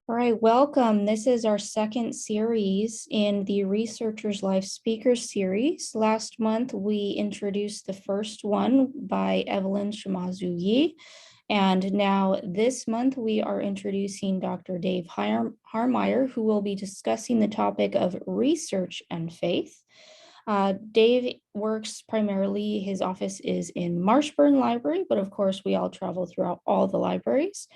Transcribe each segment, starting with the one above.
All right, welcome. This is our second series in the Researcher's Life Speakers series. Last month, we introduced the first one by Evelyn Shimazu Yi. And now this month, we are introducing Dr. Dave Harmeyer, who will be discussing the topic of research and faith. Dave works primarily, his office is in Marshburn Library, but of course, we all travel throughout all the libraries.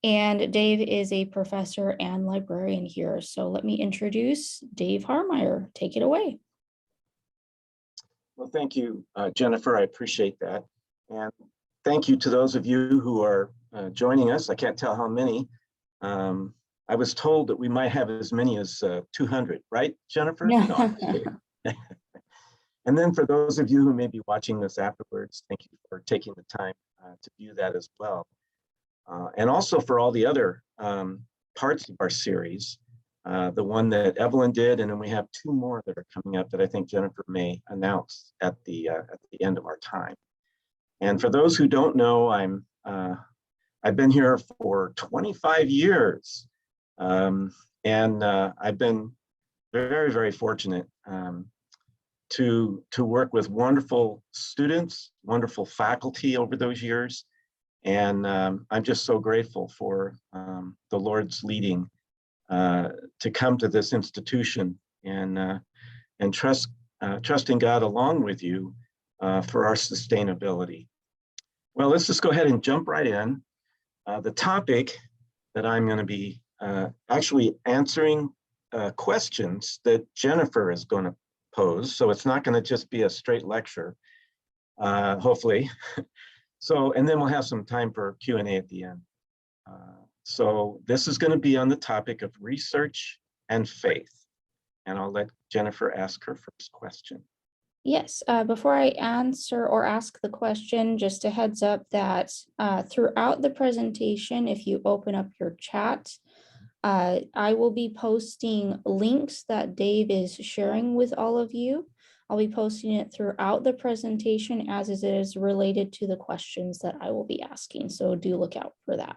And Dave is a professor and librarian here. So let me introduce Dave Harmeyer. Take it away. Well, thank you, Jennifer. I appreciate that. And thank you to those of you who are joining us. I can't tell how many. I was told that we might have as many as 200, right, Jennifer? No, I'm just kidding. And then for those of you who may be watching this afterwards, thank you for taking the time to view that as well. And also for all the other parts of our series, the one that Evelyn did, and then we have two more that are coming up that I think Jennifer may announce at the end of our time. And for those who don't know, I've been here for 25 years, and I've been very, very fortunate to work with wonderful students, wonderful faculty over those years. And I'm just so grateful for the Lord's leading to come to this institution and trusting God along with you for our sustainability. Well, let's just go ahead and jump right in. The topic that I'm going to be actually answering questions that Jennifer is going to pose. So it's not going to just be a straight lecture, hopefully. So, and then we'll have some time for Q&A at the end. So this is going to be on the topic of research and faith. And I'll let Jennifer ask her first question. Yes, before I answer or ask the question, just a heads up that throughout the presentation, if you open up your chat, I will be posting links that Dave is sharing with all of you. I'll be posting it throughout the presentation as it is related to the questions that I will be asking. So do look out for that.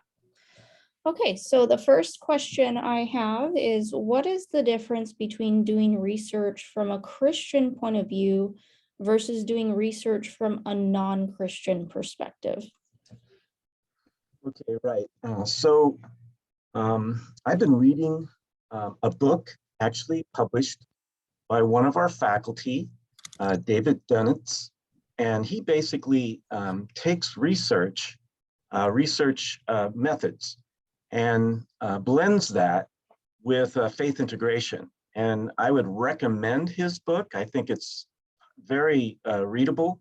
Okay, so the first question I have is, what is the difference between doing research from a Christian point of view versus doing research from a non-Christian perspective? Okay, right. I've been reading a book actually published by one of our faculty, David Dunitz, and he basically takes research methods and blends that with faith integration. And I would recommend his book. I think it's very readable,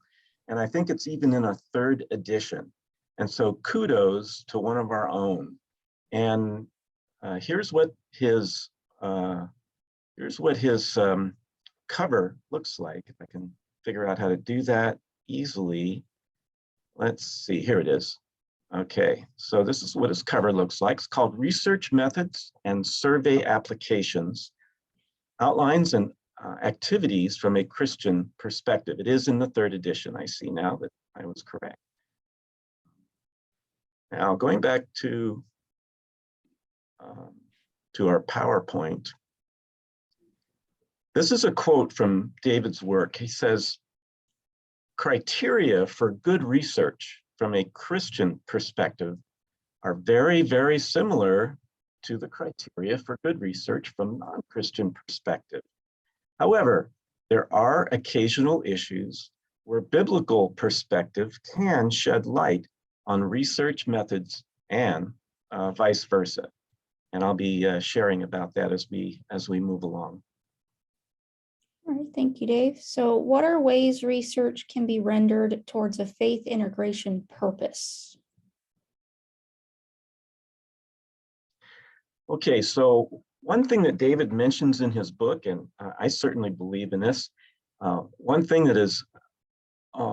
and I think it's even in a third edition. And so kudos to one of our own. And here's what his cover looks like, if I can figure out how to do that easily. Let's see, here it is. Okay, so this is what his cover looks like. It's called Research Methods and Survey Applications, Outlines and Activities from a Christian Perspective. It is in the third edition, I see now that I was correct. Now, going back to our PowerPoint, this is a quote from David's work. He says, criteria for good research from a Christian perspective are very, very similar to the criteria for good research from non-Christian perspective. However, there are occasional issues where biblical perspective can shed light on research methods and vice versa. And I'll be sharing about that as we move along. All right, thank you, Dave. So what are ways research can be rendered towards a faith integration purpose? Okay, so one thing that David mentions in his book, and I certainly believe in this, one thing that is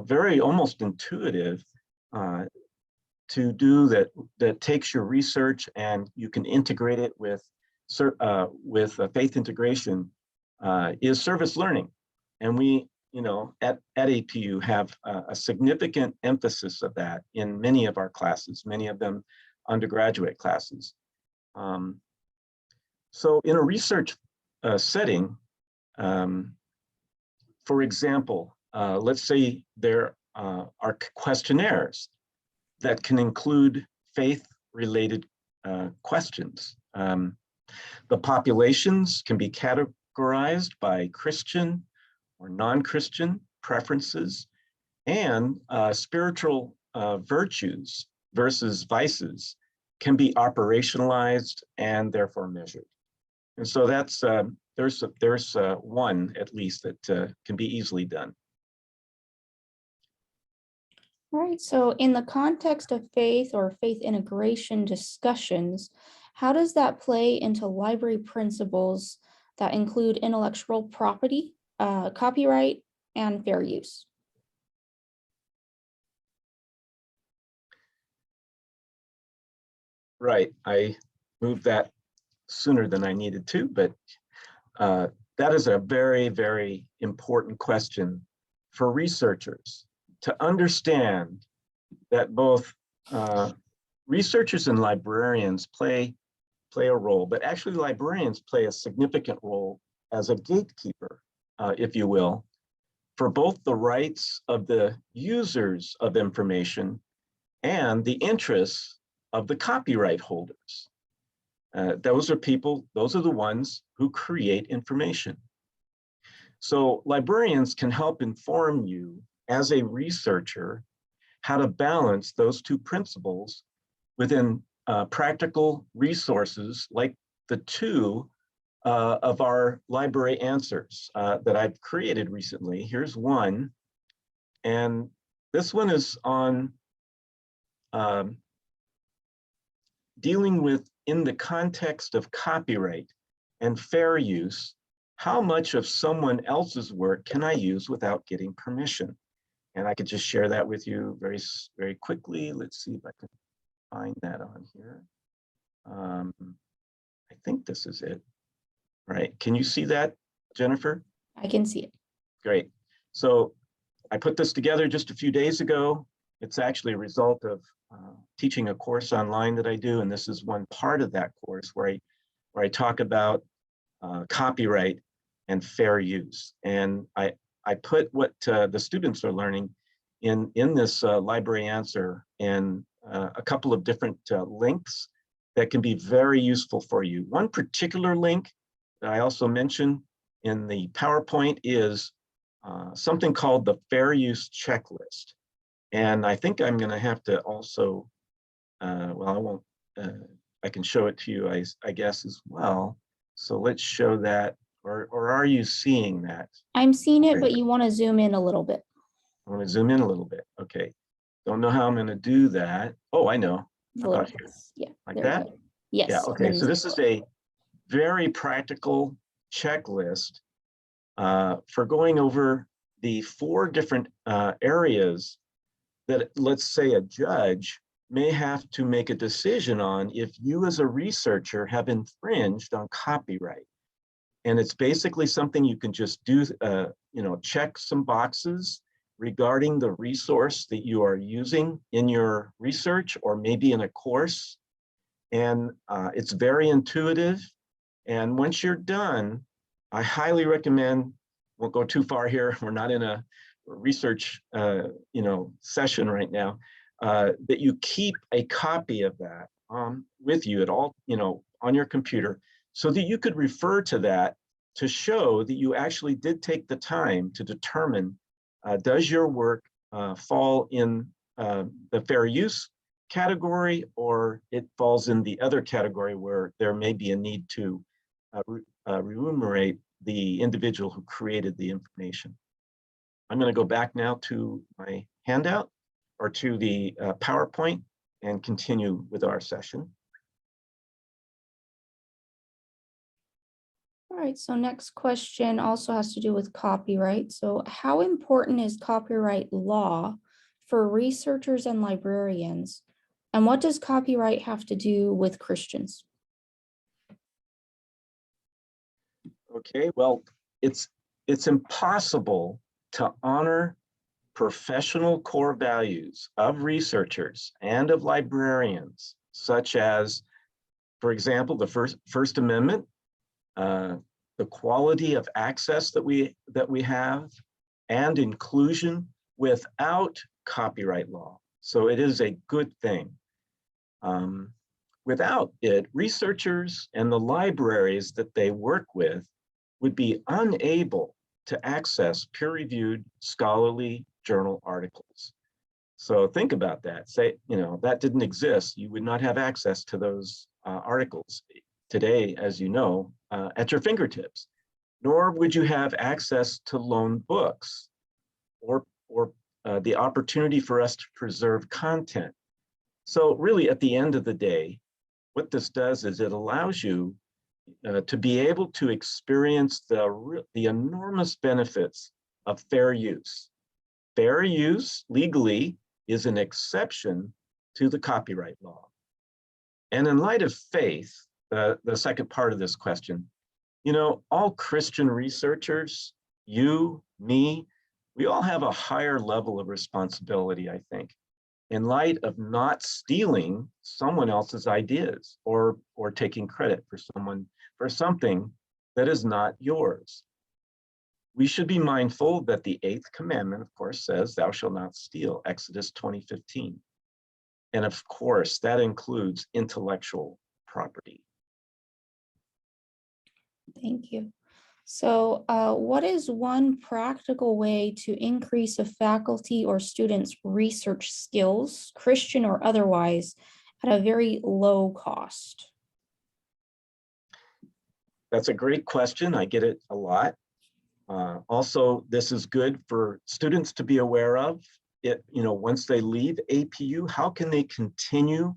very almost intuitive to do that takes your research and you can integrate it with faith integration is service learning. And we, at APU have a significant emphasis of that in many of our classes, many of them undergraduate classes. So in a research setting, for example, let's say there are questionnaires that can include faith-related questions. The populations can be categorized by Christian or non-Christian preferences, and spiritual virtues versus vices can be operationalized and therefore measured. And so that's there's one at least that can be easily done. All right, so in the context of faith or faith integration discussions, how does that play into library principles that include intellectual property, copyright, and fair use? Right, I moved that sooner than I needed to, but that is a very, very important question for researchers to understand that both researchers and librarians play a role, but actually librarians play a significant role as a gatekeeper, if you will, for both the rights of the users of information and the interests of the copyright holders. Those are the ones who create information. So librarians can help inform you as a researcher how to balance those two principles within practical resources like the two of our library answers that I've created recently. Here's one, and this one is on dealing with, in the context of copyright and fair use, how much of someone else's work can I use without getting permission? And I could just share that with you very, very quickly. Let's see if I can find that on here. I think this is it, right? Can you see that, Jennifer? I can see it. Great. So I put this together just a few days ago. It's actually a result of teaching a course online that I do, and this is one part of that course where I talk about copyright and fair use. And I put what the students are learning in this library answer and a couple of different links that can be very useful for you. One particular link that I also mentioned in the PowerPoint is something called the fair use checklist. And I think I'm going to have to also, well, I won't, I can show it to you, I guess, as well. So let's show that, or are you seeing that? I'm seeing it, but you want to zoom in a little bit. I want to zoom in a little bit. Okay. Don't know how I'm going to do that. Oh, I know. About here. Yeah. Like that? Yes. Yeah. Okay. So this is a very practical checklist for going over the 4 different areas that, let's say, a judge may have to make a decision on if you as a researcher have infringed on copyright. And it's basically something you can just do, check some boxes regarding the resource that you are using in your research or maybe in a course. And it's very intuitive. And once you're done, I highly recommend, won't go too far here, we're not in a research session right now, that you keep a copy of that with you at all, on your computer, so that you could refer to that to show that you actually did take the time to determine, does your work fall in the fair use category, or it falls in the other category where there may be a need to remunerate the individual who created the information. I'm going to go back now to my handout or to the PowerPoint and continue with our session. All right, so next question also has to do with copyright. So how important is copyright law for researchers and librarians? And what does copyright have to do with Christians? Okay, well, it's impossible to honor professional core values of researchers and of librarians, such as, for example, the First Amendment the quality of access that we have, and inclusion without copyright law. So it is a good thing. Without it, researchers and the libraries that they work with would be unable to access peer-reviewed scholarly journal articles. So think about that. Say, that didn't exist. You would not have access to those articles today, as you know, at your fingertips. Nor would you have access to loaned books or the opportunity for us to preserve content. So really, at the end of the day, what this does is it allows you to be able to experience the enormous benefits of fair use. Fair use legally is an exception to the copyright law. And in light of faith, the second part of this question, all Christian researchers, you, me, we all have a higher level of responsibility, I think, in light of not stealing someone else's ideas or taking credit for something that is not yours. We should be mindful that the 8th commandment, of course, says, "Thou shalt not steal," Exodus 20:15. And of course, that includes intellectual property. Thank you. So what is one practical way to increase a faculty or student's research skills, Christian or otherwise, at a very low cost? That's a great question. I get it a lot. Also, this is good for students to be aware of. Once they leave APU, how can they continue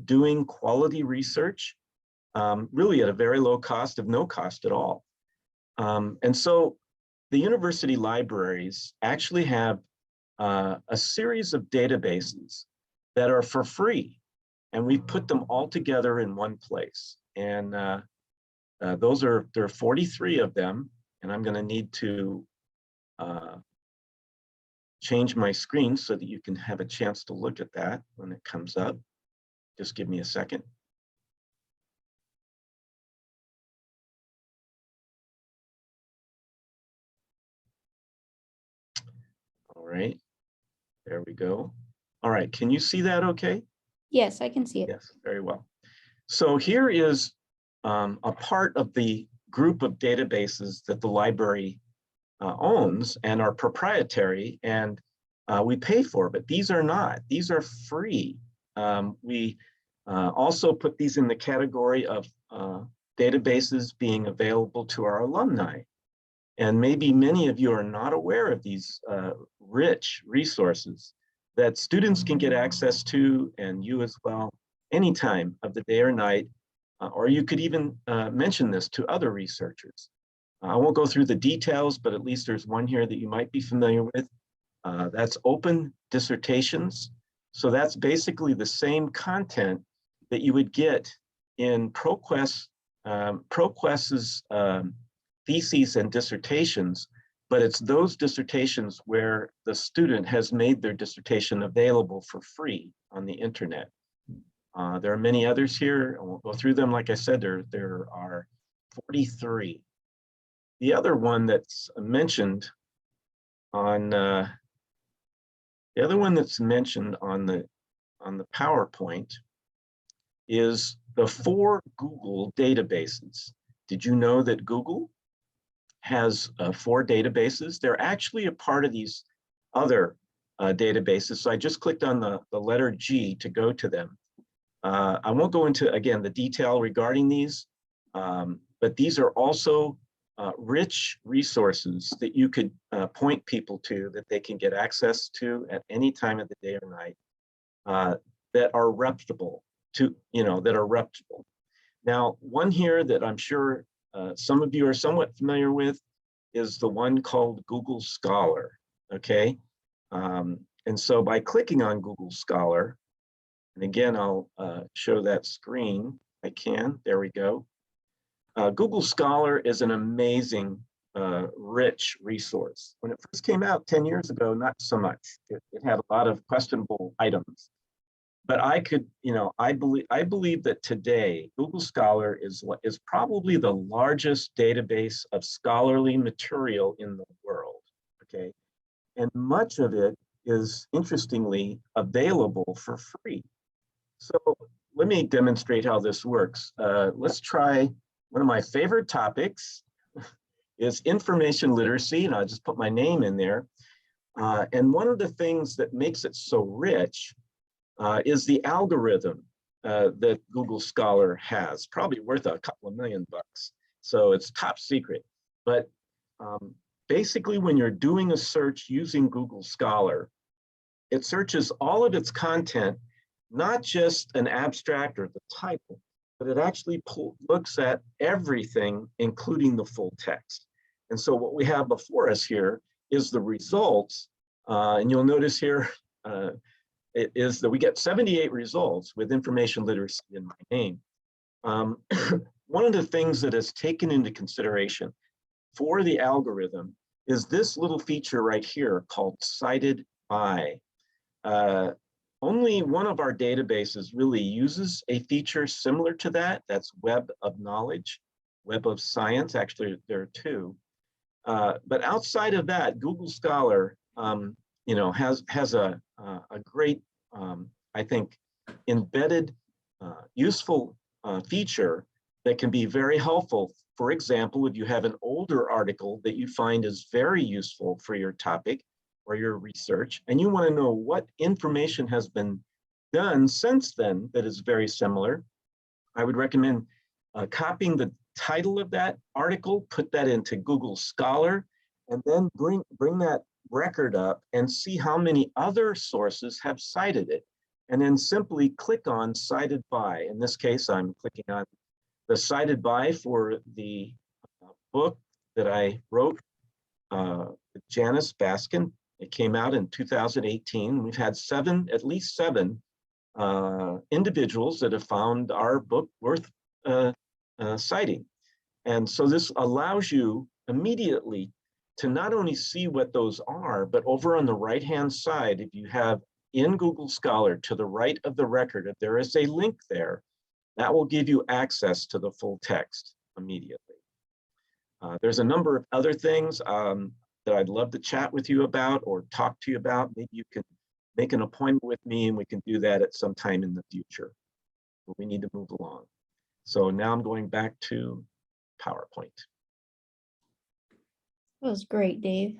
doing quality research, really at a very low cost, of no cost at all. And so the university libraries actually have a series of databases that are for free, and we've put them all together in one place. And there are 43 of them, and I'm going to need to change my screen so that you can have a chance to look at that when it comes up. Just give me a second. All right, there we go. All right, can you see that okay? Yes, I can see it. Yes, very well. So here is a part of the group of databases that the library owns and are proprietary, and we pay for, but these are not. These are free. We also put these in the category of databases being available to our alumni. And maybe many of you are not aware of these rich resources that students can get access to, and you as well, any time of the day or night, or you could even mention this to other researchers. I won't go through the details, but at least there's one here that you might be familiar with. That's Open Dissertations. So that's basically the same content that you would get in ProQuest's theses and dissertations, but it's those dissertations where the student has made their dissertation available for free on the internet. There are many others here. I won't go through them. Like I said, there are 43. The other one that's mentioned on the PowerPoint is the 4 Google databases. Did you know that Google has 4 databases? They're actually a part of these other databases. So I just clicked on the letter G to go to them. I won't go into, again, the detail regarding these, but these are also rich resources that you could point people to that they can get access to at any time of the day or night that are reputable Now, one here that I'm sure some of you are somewhat familiar with is the one called Google Scholar, okay? And so by clicking on Google Scholar, and again, I'll show that screen. I can, there we go. Google Scholar is an amazing, rich resource. When it first came out 10 years ago, not so much. It had a lot of questionable items. but I could, I believe that today Google Scholar is probably the largest database of scholarly material in the world. Okay, and much of it is interestingly available for free. So let me demonstrate how this works. Let's try one of my favorite topics is information literacy, and I'll just put my name in there. And one of the things that makes it so rich is the algorithm that Google Scholar has, probably worth a couple of $1 million. So it's top secret. But basically, when you're doing a search using Google Scholar, it searches all of its content, not just an abstract or the title, but it actually looks at everything, including the full text. And so what we have before us here is the results. And you'll notice here, it is that we get 78 results with information literacy in my name. One of the things that is taken into consideration for the algorithm is this little feature right here called cited by. Only one of our databases really uses a feature similar to that. That's Web of Knowledge, Web of Science. Actually, there are two. But outside of that, Google Scholar, has a great, I think, embedded, useful feature that can be very helpful. For example, if you have an older article that you find is very useful for your topic or your research, and you want to know what information has been done since then that is very similar, I would recommend copying the title of that article, put that into Google Scholar, and then bring that record up and see how many other sources have cited it. And then simply click on cited by. In this case, I'm clicking on the cited by for the book that I wrote with Janice Baskin. It came out in 2018. We've had at least seven individuals that have found our book worth citing. And so this allows you immediately to not only see what those are, but over on the right-hand side, if you have in Google Scholar to the right of the record, if there is a link there, that will give you access to the full text immediately. There's a number of other things that I'd love to chat with you about or talk to you about. Maybe you can make an appointment with me and we can do that at some time in the future. But we need to move along. So now I'm going back to PowerPoint. That was great, Dave.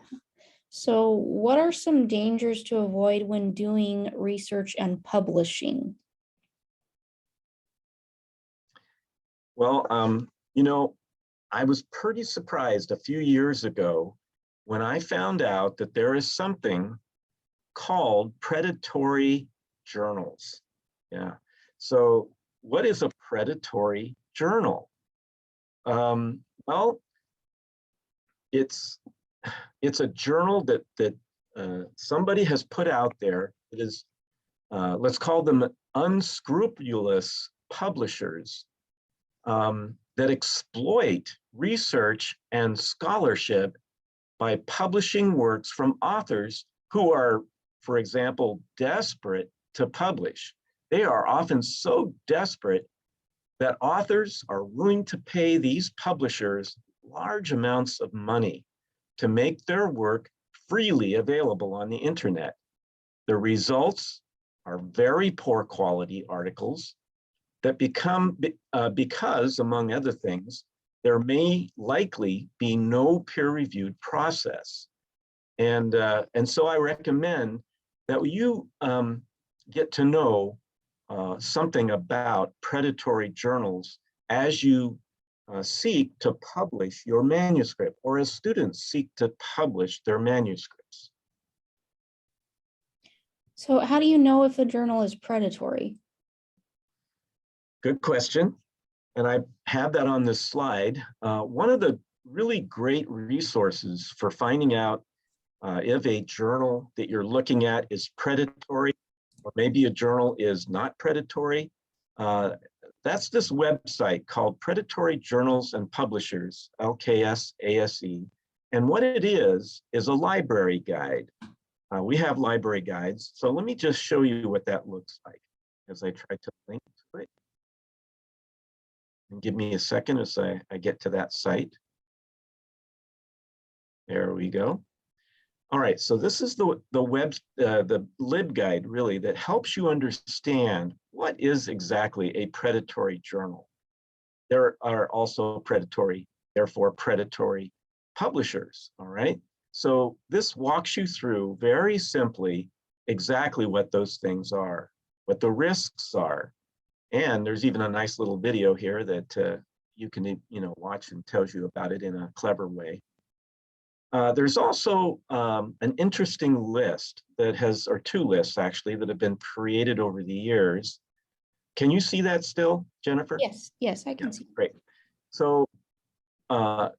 So what are some dangers to avoid when doing research and publishing? Well, I was pretty surprised a few years ago when I found out that there is something called predatory journals. Yeah. So what is a predatory journal? Well, it's a journal that somebody has put out there. It is, let's call them unscrupulous publishers that exploit research and scholarship by publishing works from authors who are, for example, desperate to publish. They are often so desperate that authors are willing to pay these publishers large amounts of money to make their work freely available on the internet. The results are very poor quality articles that become, because among other things, there may likely be no peer-reviewed process. And so I recommend that you get to know something about predatory journals as you seek to publish your manuscript, or as students seek to publish their manuscripts. So how do you know if a journal is predatory? Good question. And I have that on this slide. One of the really great resources for finding out if a journal that you're looking at is predatory, or maybe a journal is not predatory, that's this website called Predatory Journals and Publishers, LKS-ASE. And what it is a library guide. We have library guides. So let me just show you what that looks like. as I try to link to it. And give me a second as I get to that site. There we go. All right, so this is the LibGuide really that helps you understand what is exactly a predatory journal. There are also predatory, therefore predatory publishers, all right? So this walks you through very simply exactly what those things are, what the risks are. And there's even a nice little video here that you can watch and tells you about it in a clever way. There's also an interesting list that has, or two lists actually, that have been created over the years. Can you see that still, Jennifer? Yes, I can see. Great. So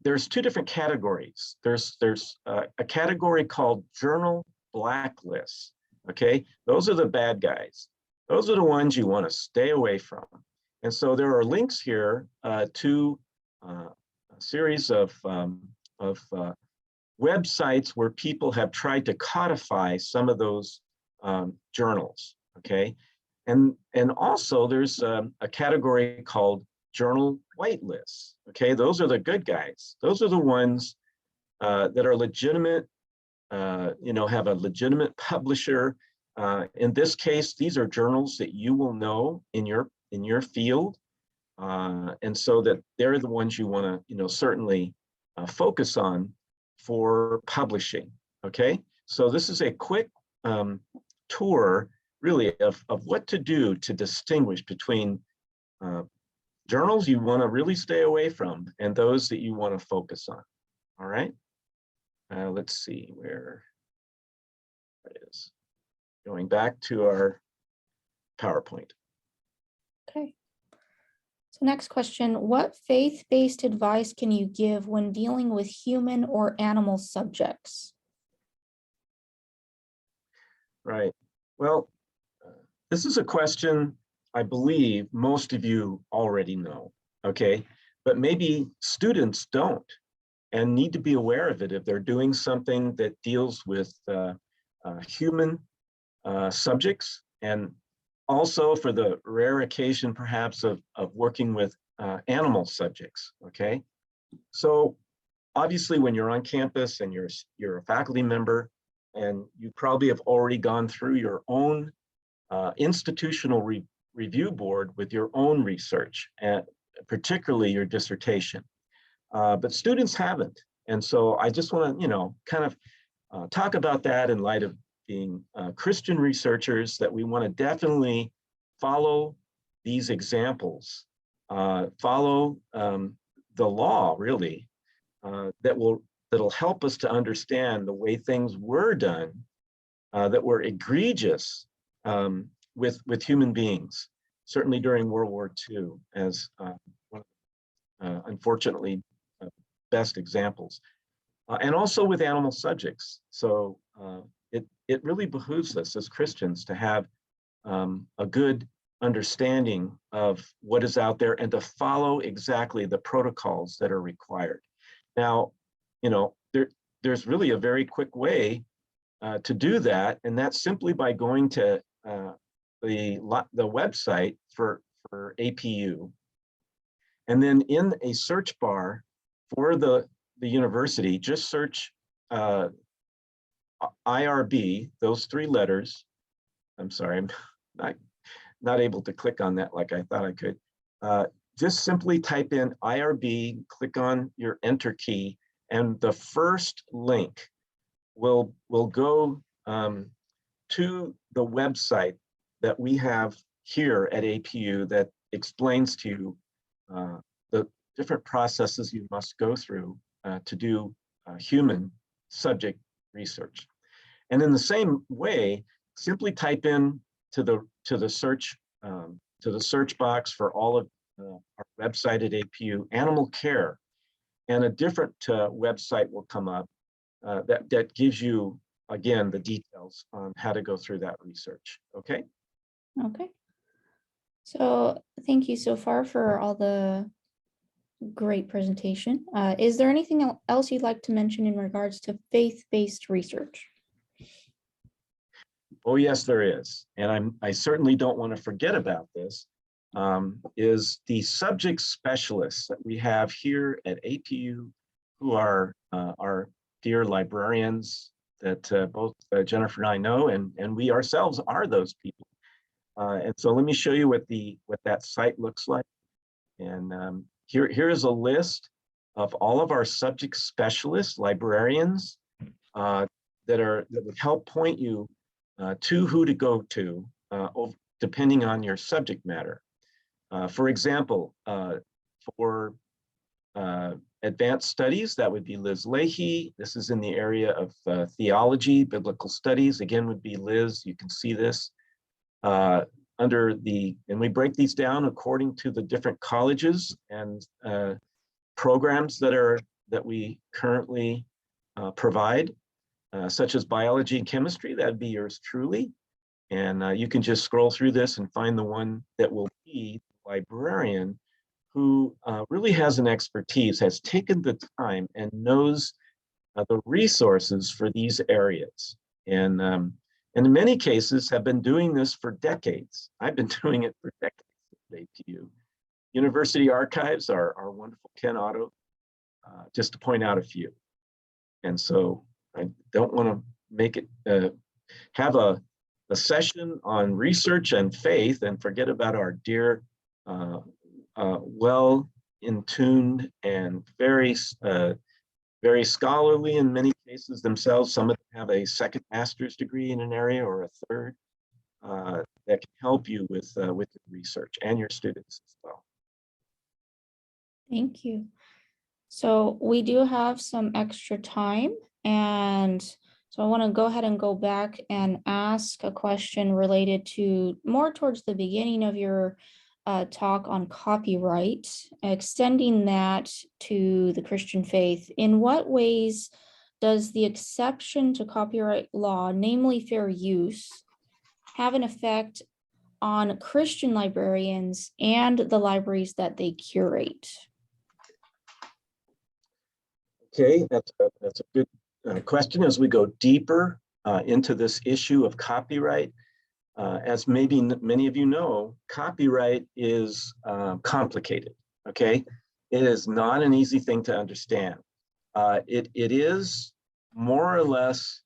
there's two different categories. There's a category called journal blacklists. Okay, those are the bad guys. Those are the ones you want to stay away from. And so there are links here to a series of websites where people have tried to codify some of those journals, okay? And also there's a category called journal whitelists, okay? Those are the good guys. Those are the ones that are legitimate, have a legitimate publisher. In this case, these are journals that you will know in your field. And so that they're the ones you want to, certainly focus on for publishing, okay? So this is a quick tour, really, of what to do to distinguish between journals you want to really stay away from and those that you want to focus on, all right? Let's see where it is. Going back to our PowerPoint. Okay. So next question, what faith-based advice can you give when dealing with human or animal subjects? Right. Well, this is a question I believe most of you already know, okay? But maybe students don't and need to be aware of it if they're doing something that deals with human subjects, and also for the rare occasion perhaps of working with animal subjects, okay? So obviously when you're on campus and you're a faculty member, and you probably have already gone through your own institutional review board with your own research, and particularly your dissertation. But students haven't. And so I just want to, kind of talk about that in light of being Christian researchers, that we want to definitely follow these examples, follow the law, really, that'll help us to understand the way things were done that were egregious with human beings, certainly during World War II, as one of unfortunately best examples, and also with animal subjects. So it really behooves us as Christians to have a good understanding of what is out there and to follow exactly the protocols that are required. Now, there's really a very quick way to do that, and that's simply by going to the website for APU, and then in a search bar for the university, just search IRB, those three letters. I'm sorry, I'm not able to click on that like I thought I could. Just simply type in IRB, click on your enter key, and the first link will go to the website that we have here at APU that explains to you the different processes you must go through to do human subject research. And in the same way, simply type in to the search box for all of our website at APU, animal care, and a different website will come up that gives you, again, the details on how to go through that research. Okay. Okay. So thank you so far for all the great presentation. Is there anything else you'd like to mention in regards to faith-based research? Oh, yes, there is. And I certainly don't want to forget about this, is the subject specialists that we have here at APU, who are our dear librarians that both Jennifer and I know, and we ourselves are those people. And so let me show you what that site looks like. And here is a list of all of our subject specialists, librarians, that would help point you to who to go to, depending on your subject matter. For example, for advanced studies, that would be Liz Leahy. This is in the area of theology, biblical studies. Again, would be Liz. You can see this and we break these down according to the different colleges and programs that we currently provide, such as biology and chemistry. That'd be yours truly. And you can just scroll through this and find the one that will be librarian, who really has an expertise, has taken the time and knows the resources for these areas. And in many cases have been doing this for decades. I've been doing it for decades at APU. University archives are wonderful Ken Otto, just to point out a few. And so I don't want to make it, have a session on research and faith and forget about our dear, well-in-tuned and very scholarly in many cases themselves. Some of them have a second master's degree in an area or a third, that can help you with the research and your students as well. Thank you. So we do have some extra time, and so I want to go ahead and go back and ask a question related to more towards the beginning of your talk on copyright, extending that to the Christian faith. In what ways does the exception to copyright law, namely fair use, have an effect on Christian librarians and the libraries that they curate? Okay, that's a good question as we go deeper into this issue of copyright. As maybe many of you know, copyright is complicated, okay? It is not an easy thing to understand. It is more or less,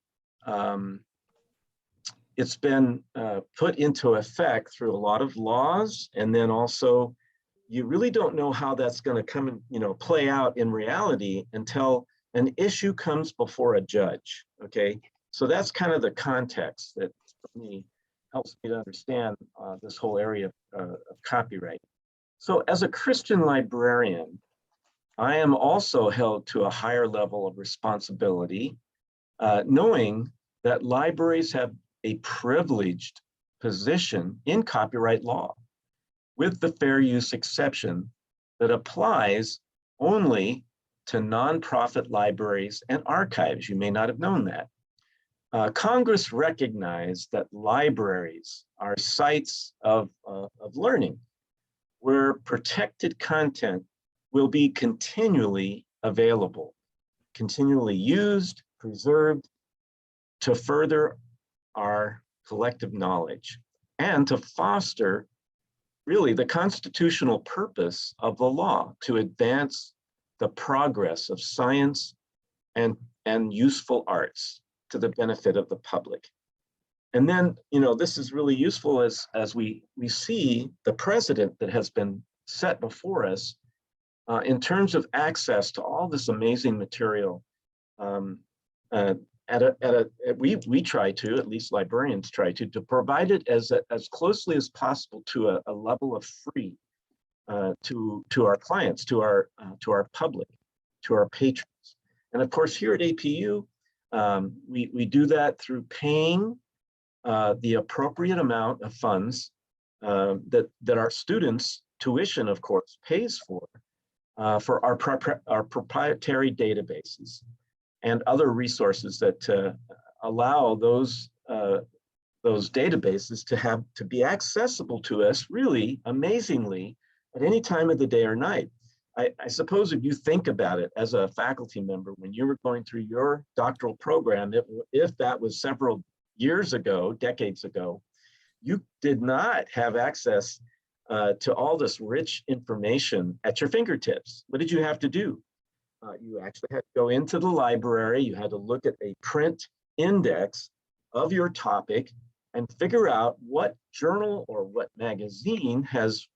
it's been put into effect through a lot of laws, and then also you really don't know how that's going to come and play out in reality until an issue comes before a judge, okay? So that's kind of the context that for me helps me to understand this whole area of copyright. So as a Christian librarian, I am also held to a higher level of responsibility, knowing that libraries have a privileged position in copyright law, with the fair use exception that applies only to nonprofit libraries and archives. You may not have known that. Congress recognized that libraries are sites of learning where protected content will be continually available, continually used, preserved to further our collective knowledge and to foster really the constitutional purpose of the law, to advance the progress of science and useful arts to the benefit of the public. And then, this is really useful as we see the precedent that has been set before us in terms of access to all this amazing material. We try to, at least librarians try to provide it as closely as possible to a level of free to our clients, to our public, to our patrons. And of course, here at APU, we do that through paying the appropriate amount of funds that our students' tuition, of course, pays for our proprietary databases and other resources that allow those databases to be accessible to us, really amazingly, at any time of the day or night. I suppose if you think about it as a faculty member, when you were going through your doctoral program, if that was several years ago, decades ago, you did not have access to all this rich information at your fingertips. What did you have to do? You actually had to go into the library. You had to look at a print index of your topic and figure out what journal or what magazine has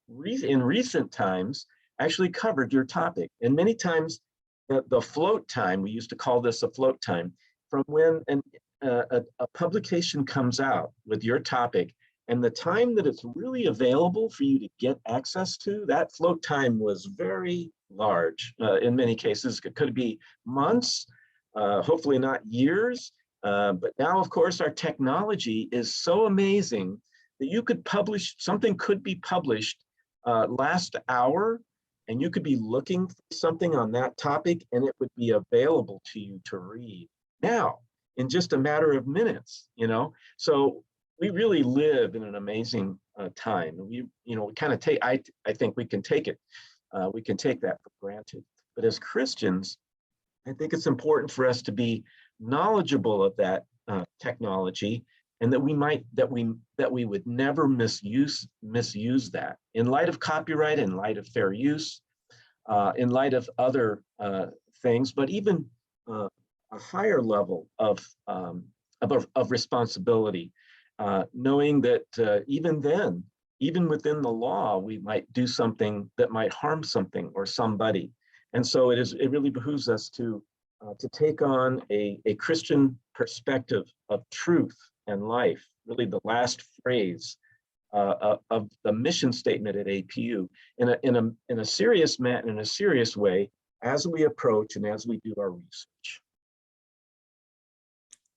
in recent times actually covered your topic. And many times the float time, we used to call this a float time, from when a publication comes out with your topic and the time that it's really available for you to get access to, that float time was very large. In many cases, it could be months, hopefully not years. But now, of course, our technology is so amazing that you could publish, something could be published last hour, and you could be looking for something on that topic, and it would be available to you to read now in just a matter of minutes, you know? So we really live in an amazing time. We kind of take, I think we can take it. We can take that for granted. But as Christians, I think it's important for us to be knowledgeable of that technology, and that we would never misuse that. In light of copyright, in light of fair use, in light of other things, but even a higher level of responsibility, knowing that even then, even within the law, we might do something that might harm something or somebody. And so it really behooves us to take on a Christian perspective of truth and life, really the last phrase of the mission statement at APU, in a serious manner, in a serious way, as we approach and as we do our research.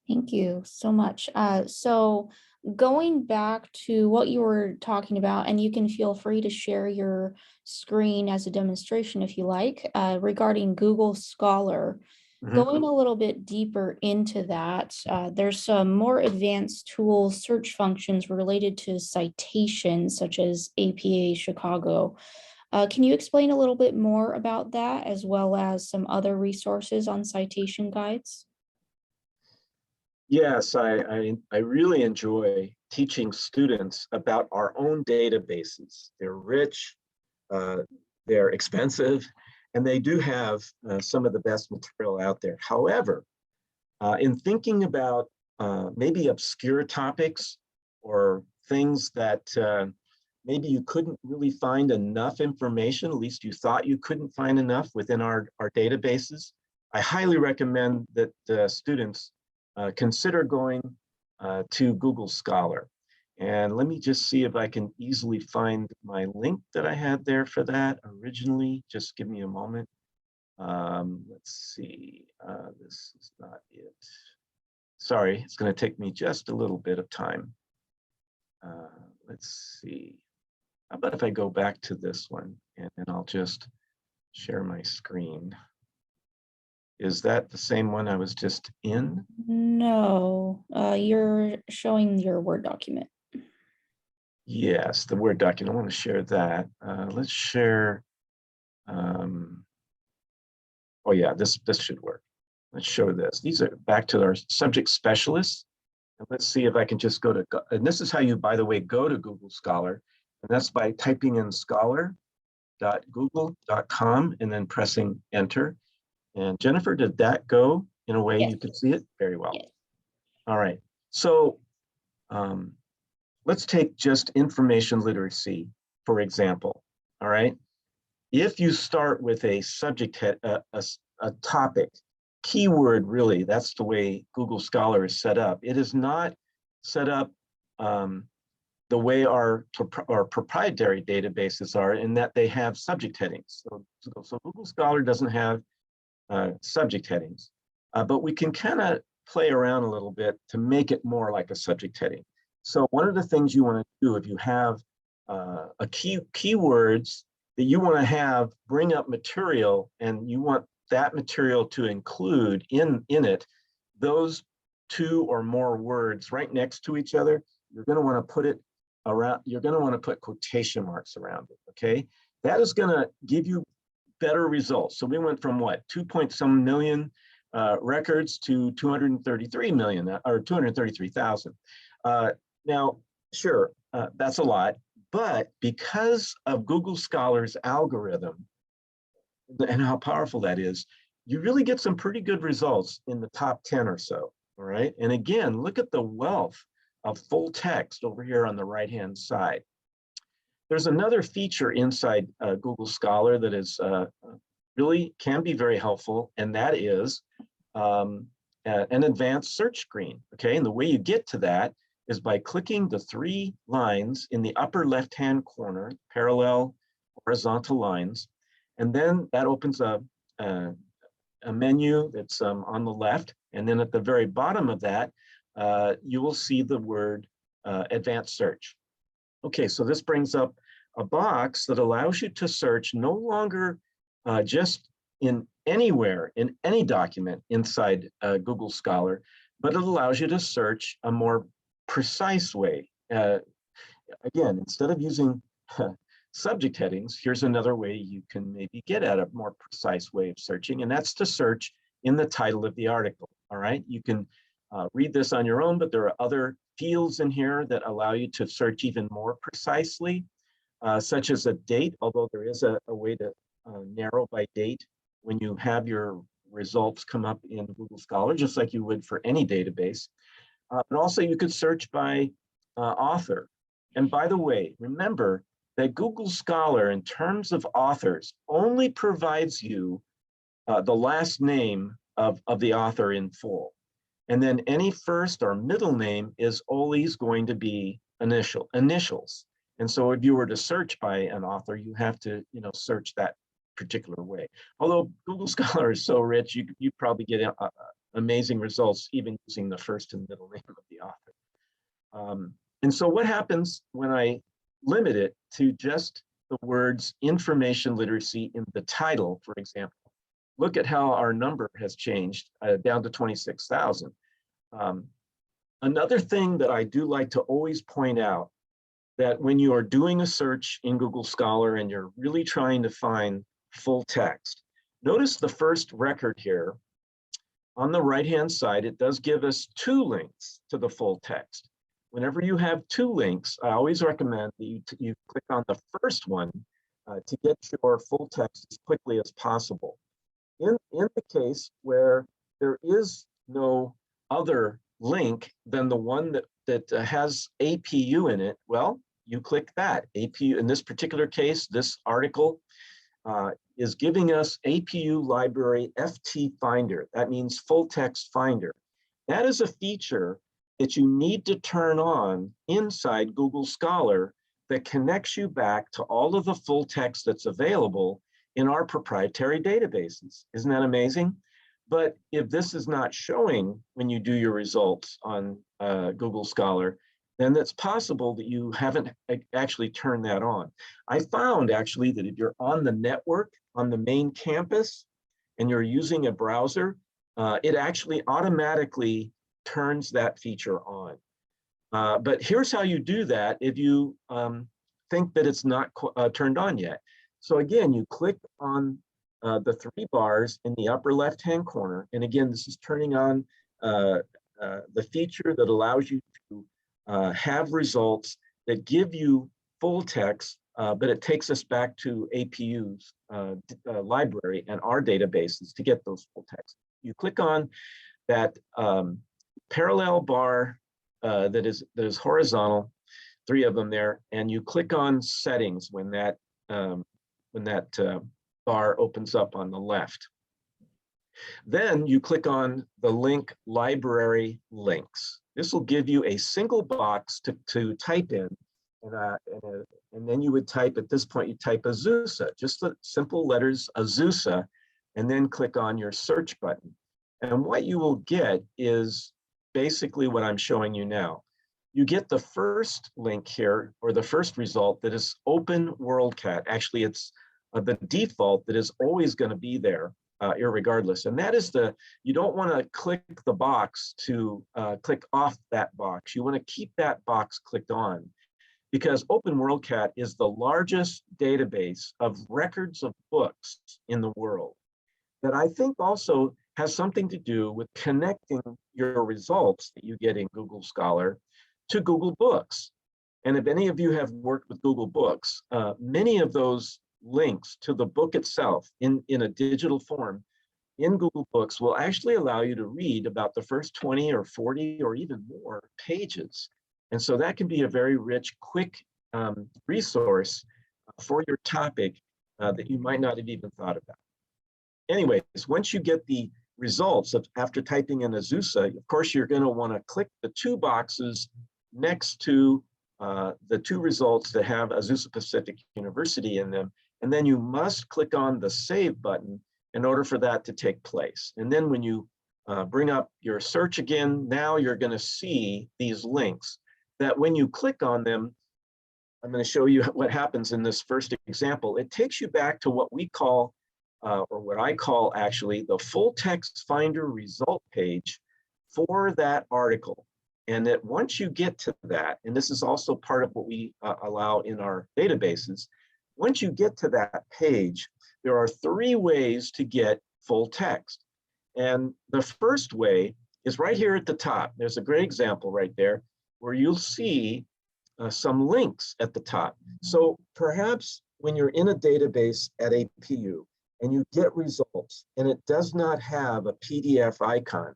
Thank you so much. So going back to what you were talking about, and you can feel free to share your screen as a demonstration if you like, regarding Google Scholar. Going a little bit deeper into that, there's some more advanced tools, search functions related to citations, such as APA Chicago. Can you explain a little bit more about that, as well as some other resources on Citation Guides? Yes, I really enjoy teaching students about our own databases. They're rich, they're expensive, and they do have some of the best material out there. However, in thinking about maybe obscure topics or things that maybe you couldn't really find enough information, at least you thought you couldn't find enough within our databases, I highly recommend that students consider going to Google Scholar. And let me just see if I can easily find my link that I had there for that originally. Just give me a moment. Let's see, this is not it. Sorry, it's going to take me just a little bit of time. Let's see. How about if I go back to this one and I'll just share my screen. Is that the same one I was just in? No, you're showing your Word document. Yes, the Word document. I want to share that. Let's share. Oh yeah, this should work. Let's show this. These are back to our subject specialists. And let's see if I can just go to, and this is how you, by the way, go to Google Scholar. And that's by typing in scholar.google.com and then pressing enter. And Jennifer, did that go in a way you could see it? Very well. Yes. All right. So let's take just information literacy, for example. All right. If you start with a subject, a topic, keyword, really, that's the way Google Scholar is set up. It is not set up the way our proprietary databases are, in that they have subject headings. So Google Scholar doesn't have subject headings, but we can kind of play around a little bit to make it more like a subject heading. So one of the things you want to do, if you have keywords that you want to have bring up material, and you want that material to include in it those two or more words right next to each other, you're going to want to put it around, you're going to want to put quotation marks around it, okay? That is going to give you better results. So we went from what, 2 point some million records to 233 million or 233,000. Now, sure, that's a lot, but because of Google Scholar's algorithm and how powerful that is, you really get some pretty good results in the top 10 or so, all right? And again, look at the wealth of full text over here on the right-hand side. There's another feature inside Google Scholar that is really can be very helpful, and that is an advanced search screen, okay? And the way you get to that is by clicking the 3 lines in the upper left-hand corner, parallel horizontal lines, and then that opens a menu that's on the left, and then at the very bottom of that, you will see the word advanced search. Okay, so this brings up a box that allows you to search no longer just in anywhere, in any document inside Google Scholar, but it allows you to search a more precise way. Again, instead of using subject headings, here's another way you can maybe get at a more precise way of searching, and that's to search in the title of the article, all right? You can read this on your own, but there are other fields in here that allow you to search even more precisely, such as a date, although there is a way to narrow by date when you have your results come up in Google Scholar, just like you would for any database. But also you could search by author. And by the way, remember that Google Scholar, in terms of authors, only provides you the last name of the author in full. And then any first or middle name is always going to be initials. And so if you were to search by an author, you have to, search that particular way. Although Google Scholar is so rich, you probably get amazing results even using the first and middle name of the author. And so what happens when I limit it to just the words information literacy in the title, for example? Look at how our number has changed down to 26,000. Another thing that I do like to always point out, that when you are doing a search in Google Scholar and you're really trying to find full text, notice the first record here. On the right-hand side, it does give us 2 links to the full text. Whenever you have 2 links, I always recommend that you click on the first one to get your full text as quickly as possible. In the case where there is no other link than the one that has APU in it, well, you click that. APU, in this particular case, this article is giving us APU Library FT Finder. That means Full Text Finder. That is a feature that you need to turn on inside Google Scholar that connects you back to all of the full text that's available in our proprietary databases. Isn't that amazing? But if this is not showing when you do your results on Google Scholar, then it's possible that you haven't actually turned that on. I found actually that if you're on the network, on the main campus, and you're using a browser, it actually automatically turns that feature on. But here's how you do that if you think that it's not turned on yet. So again, you click on the 3 bars in the upper left-hand corner. And again, this is turning on the feature that allows you to have results that give you full text, but it takes us back to APU's library and our databases to get those full text. You click on that parallel bar that is horizontal, 3 of them there, and you click on settings when that bar opens up on the left. Then you click on the link library links. This will give you a single box to type in, and then you would type, at this point, you type Azusa, just the simple letters Azusa, and then click on your search button. And what you will get is basically what I'm showing you now. You get the first link here, or the first result, that is Open WorldCat. Actually, it's the default that is always going to be there, irregardless. And that is you don't want to click the box to click off that box. You want to keep that box clicked on, because Open WorldCat is the largest database of records of books in the world, that I think also has something to do with connecting your results that you get in Google Scholar to Google Books. And if any of you have worked with Google Books, many of those links to the book itself in a digital form in Google Books will actually allow you to read about the first 20 or 40 or even more pages. And so that can be a very rich, quick resource for your topic that you might not have even thought about. Anyways, once you get the results after typing in Azusa, of course, you're going to want to click the two boxes next to the two results that have Azusa Pacific University in them. And then you must click on the Save button in order for that to take place. And then when you bring up your search again, now you're going to see these links that when you click on them, I'm going to show you what happens in this first example. It takes you back to what we call, or what I call actually, the full text finder result page for that article. And that once you get to that, and this is also part of what we allow in our databases, once you get to that page, there are three ways to get full text. And the first way is right here at the top. There's a great example right there where you'll see some links at the top. So perhaps when you're in a database at APU and you get results and it does not have a PDF icon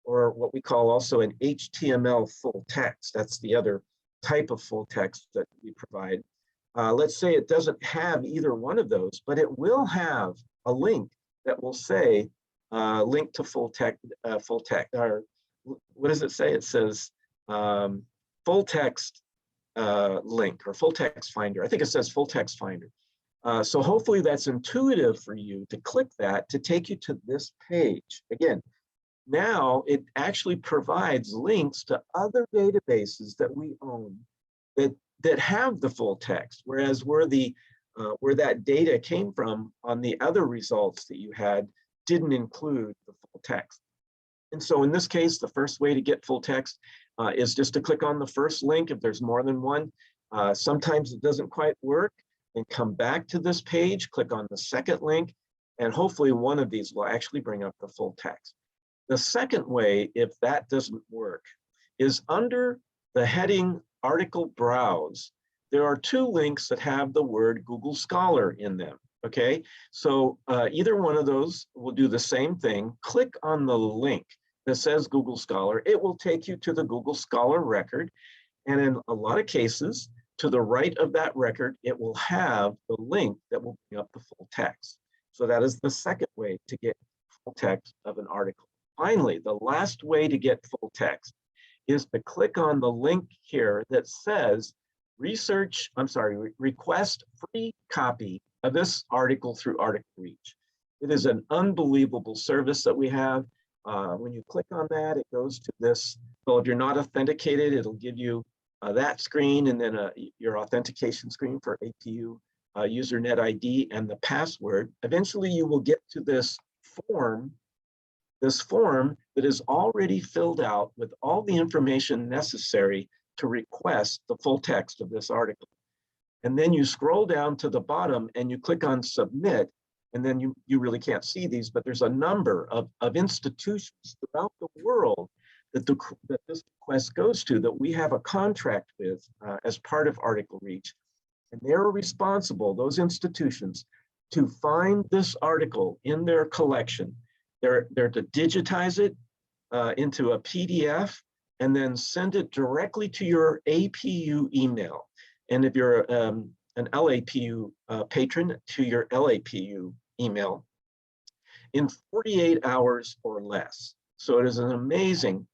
or what we call also an HTML full text, that's the other type of full text that we provide. Let's say it doesn't have either one of those, but it will have a link that will say link to full text, or what does it say? It says full text link or full text finder. I think it says full text finder. So hopefully that's intuitive for you to click that to take you to this page. Again, now it actually provides links to other databases that we own that have the full text, whereas where that data came from on the other results that you had didn't include the full text. And so in this case, the first way to get full text is just to click on the first link if there's more than one. Sometimes it doesn't quite work, and come back to this page, click on the second link, and hopefully one of these will actually bring up the full text. The second way, if that doesn't work, is under the heading Article Browse. There are two links that have the word Google Scholar in them, okay? So either one of those will do the same thing. Click on the link that says Google Scholar. It will take you to the Google Scholar record. And in a lot of cases, to the right of that record, it will have the link that will bring up the full text. So that is the second way to get full text of an article. Finally, the last way to get full text is to click on the link here that says request free copy of this article through Article Reach. It is an unbelievable service that we have. When you click on that, it goes to this. So if you're not authenticated, it'll give you that screen and then your authentication screen for APU usernet ID and the password. Eventually, you will get to this form that is already filled out with all the information necessary to request the full text of this article. And then you scroll down to the bottom and you click on submit, and then you really can't see these, but there's a number of institutions throughout the world that this request goes to that we have a contract with as part of Article Reach. And they're responsible, those institutions, to find this article in their collection. They're to digitize it into a PDF and then send it directly to your APU email. And if you're an LAPU patron, to your LAPU email in 48 hours or less. So it is an amazing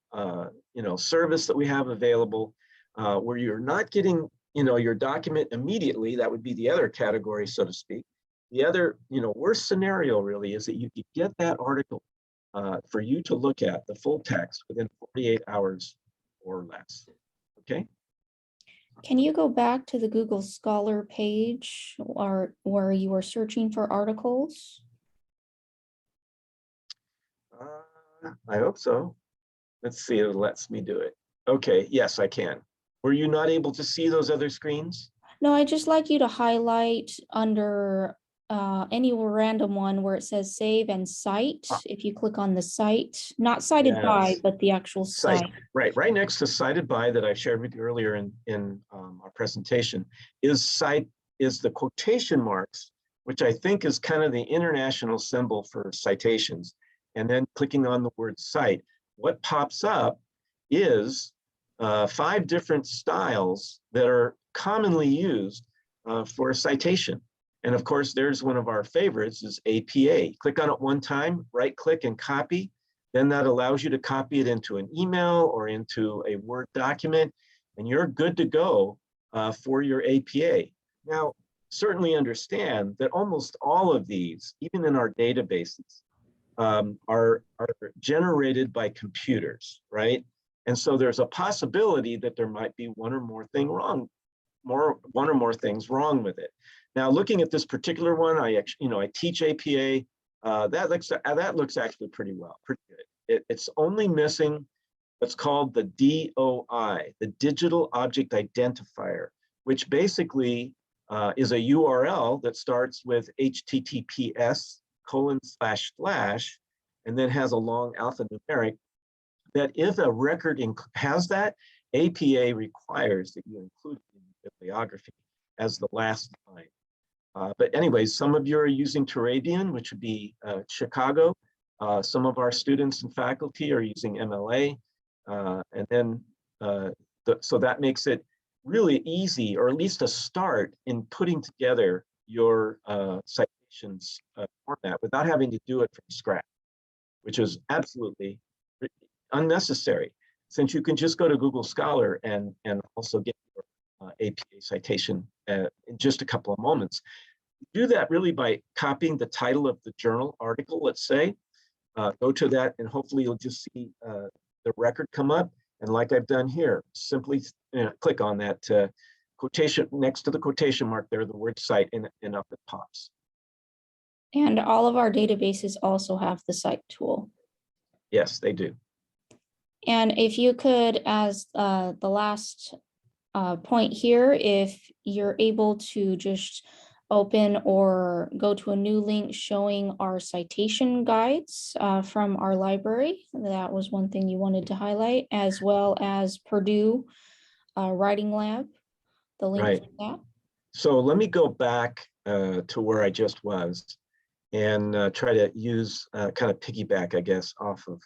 service that we have available where you're not getting your document immediately. That would be the other category, so to speak. The other, worst scenario really is that you could get that article for you to look at the full text within 48 hours or less, okay? Can you go back to the Google Scholar page or where you were searching for articles? I hope so. Let's see if it lets me do it. Okay, yes, I can. Were you not able to see those other screens? No, I'd just like you to highlight under any random one where it says save and cite. If you click on the cite, not cited by, Yes. but the actual Cite, cite. right next to cited by that I shared with you earlier in our presentation is the quotation marks, which I think is kind of the international symbol for citations. And then clicking on the word cite, what pops up is 5 different styles that are commonly used for a citation. And of course, there's one of our favorites is APA. Click on it one time, right click and copy. Then that allows you to copy it into an email or into a Word document, and you're good to go for your APA. Now, certainly understand that almost all of these, even in our databases, are generated by computers, right? And so there's a possibility that there might be one or more things wrong with it. Now, looking at this particular one, I teach APA. That looks actually pretty well, pretty good. It's only missing what's called the DOI, the Digital Object Identifier, which basically is a URL that starts with HTTPS:// and then has a long alphanumeric that if a record has that, APA requires that you include it in the bibliography as the last line. But anyways, some of you are using Turabian, which would be Chicago. Some of our students and faculty are using MLA. And then, so that makes it really easy, or at least a start in putting together your citations format without having to do it from scratch, which is absolutely unnecessary, since you can just go to Google Scholar and also get your APA citation in just a couple of moments. Do that really by copying the title of the journal article, let's say, go to that, and hopefully you'll just see the record come up. And like I've done here, simply click on that quotation next to the quotation mark there, the word cite, and up it pops. And all of our databases also have the cite tool. Yes, they do. And if you could, as the last point here, if you're able to just open or go to a new link showing our citation guides from our library. That was one thing you wanted to highlight, as well as Purdue Writing Lab, the link Right. for that. So let me go back to where I just was and try to use kind of piggyback, I guess, off of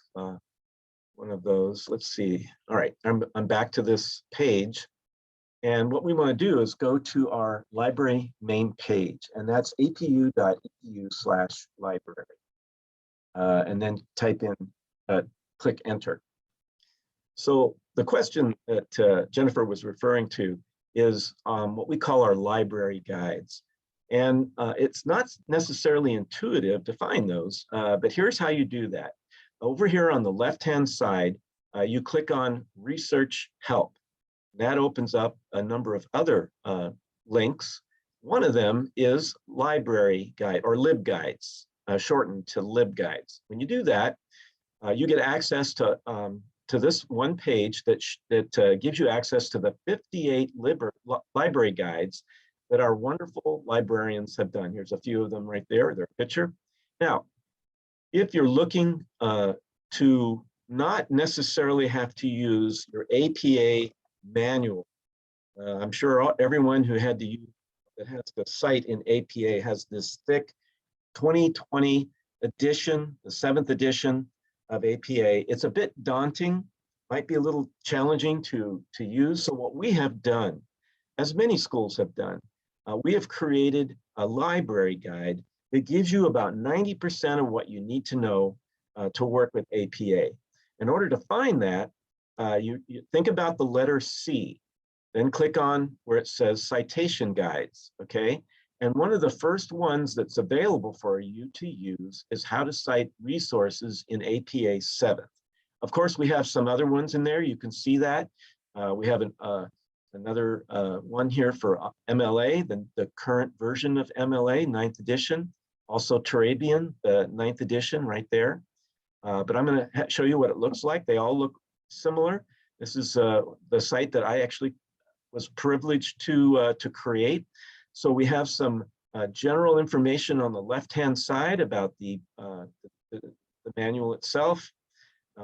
one of those. Let's see. All right, I'm back to this page. And what we want to do is go to our library main page, and that's apu.edu/library. And then type in, click enter. So the question that Jennifer was referring to is what we call our library guides. And it's not necessarily intuitive to find those, but here's how you do that. Over here on the left-hand side, you click on Research Help. That opens up a number of other links. One of them is Library Guide, or LibGuides, shortened to LibGuides. When you do that, you get access to this one page that gives you access to the 58 library guides that our wonderful librarians have done. Here's a few of them right there, their picture. Now, if you're looking to not necessarily have to use your APA manual, I'm sure everyone who had to use that has to cite in APA has this thick 2020 edition, the 7th edition of APA. It's a bit daunting, might be a little challenging to use. So what we have done, as many schools have done, we have created a library guide that gives you about 90% of what you need to know to work with APA. In order to find that, you think about the letter C, then click on where it says Citation Guides, okay? And one of the first ones that's available for you to use is how to cite resources in APA 7th. Of course, we have some other ones in there. You can see that. We have another one here for MLA, the current version of MLA, 9th edition. Also Turabian, the 9th edition right there. But I'm going to show you what it looks like. They all look similar. This is the site that I actually was privileged to create. So we have some general information on the left-hand side about the manual itself.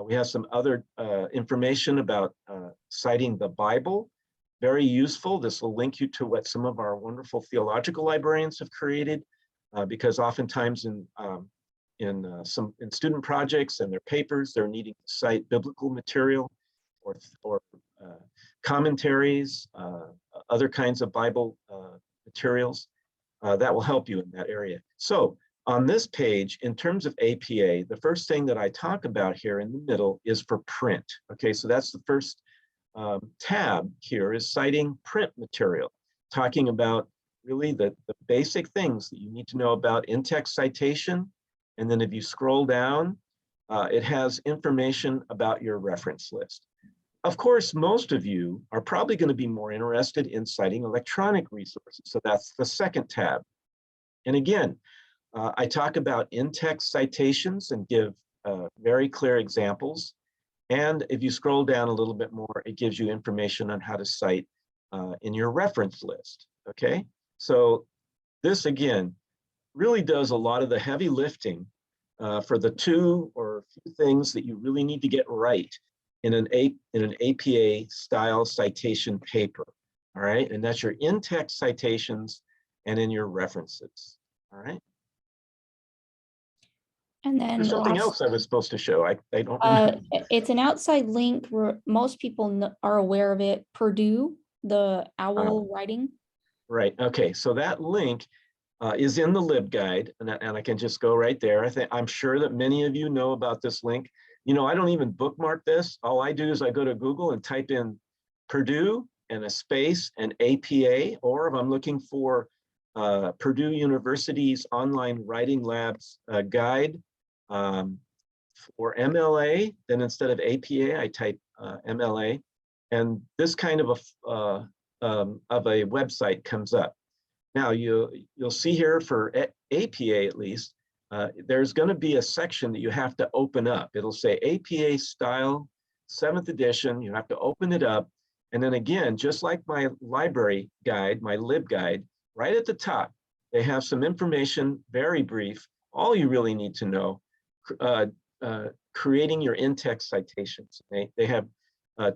We have some other information about citing the Bible. Very useful. This will link you to what some of our wonderful theological librarians have created, because oftentimes in student projects and their papers, they're needing to cite biblical material or commentaries, other kinds of Bible materials that will help you in that area. So on this page, in terms of APA, the first thing that I talk about here in the middle is for print. Okay, so that's the first tab here, is citing print material, talking about really the basic things that you need to know about in-text citation. And then if you scroll down, it has information about your reference list. Of course, most of you are probably going to be more interested in citing electronic resources. So that's the second tab. And again, I talk about in-text citations and give very clear examples. And if you scroll down a little bit more, it gives you information on how to cite in your reference list. Okay, so this again really does a lot of the heavy lifting for the two or few things that you really need to get right in an APA style citation paper. All right, and that's your in-text citations and in your references. All right. And then there's something else I was supposed to show. I don't remember. It's an outside link where most people are aware of it. Purdue, the OWL writing. Right. Okay. So that link is in the LibGuide, and I can just go right there. I'm sure that many of you know about this link. You know, I don't even bookmark this. All I do is I go to Google and type in Purdue and a space and APA, or if I'm looking for Purdue University's online writing labs guide for MLA, then instead of APA, I type MLA, and this kind of a website comes up. Now you'll see here for APA at least, there's going to be a section that you have to open up. It'll say APA style 7th edition. You have to open it up, and then again, just like my library guide, my LibGuide, right at the top, they have some information, very brief, all you really need to know, creating your in-text citations. They have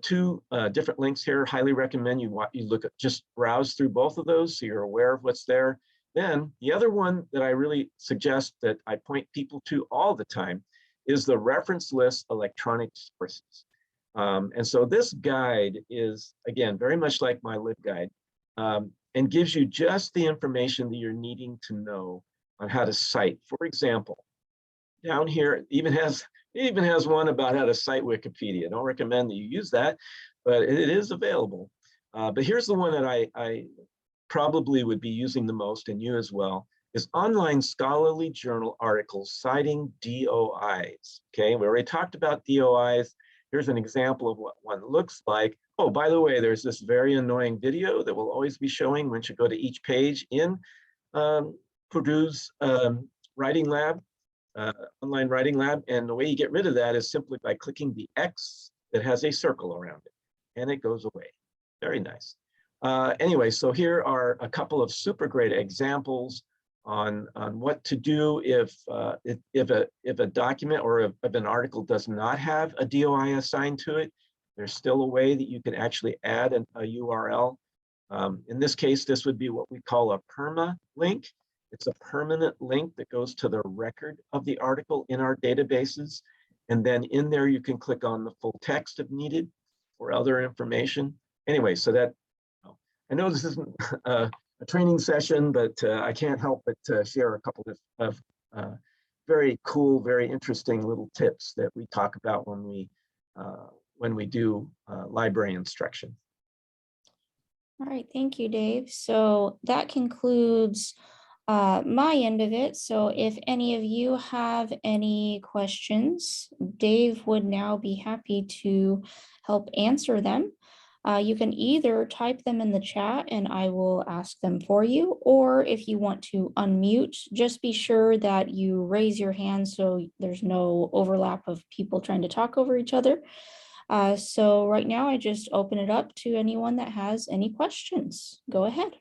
two different links here. Highly recommend you look at, just browse through both of those so you're aware of what's there. Then the other one that I really suggest that I point people to all the time is the reference list electronic sources. And so this guide is, again, very much like my LibGuide, and gives you just the information that you're needing to know on how to cite. For example, down here, it even has one about how to cite Wikipedia. I don't recommend that you use that, but it is available. But here's the one that I probably would be using the most, and you as well, is online scholarly journal articles citing DOIs. Okay, we already talked about DOIs. Here's an example of what one looks like. Oh, by the way, there's this very annoying video that will always be showing once you go to each page in Purdue's writing lab, online writing lab. And the way you get rid of that is simply by clicking the X that has a circle around it, and it goes away. Very nice. Anyway, so here are a couple of super great examples on what to do if a document or if an article does not have a DOI assigned to it. There's still a way that you can actually add a URL. In this case, this would be what we call a perma link. It's a permanent link that goes to the record of the article in our databases. And then in there, you can click on the full text if needed or other information. Anyway, so that, I know this isn't a training session, but I can't help but share a couple of very cool, very interesting little tips that we talk about when we do library instruction. All right, thank you, Dave. So that concludes my end of it. So if any of you have any questions, Dave would now be happy to help answer them. You can either type them in the chat and I will ask them for you, or if you want to unmute, just be sure that you raise your hand so there's no overlap of people trying to talk over each other. So right now I just open it up to anyone that has any questions. Go ahead.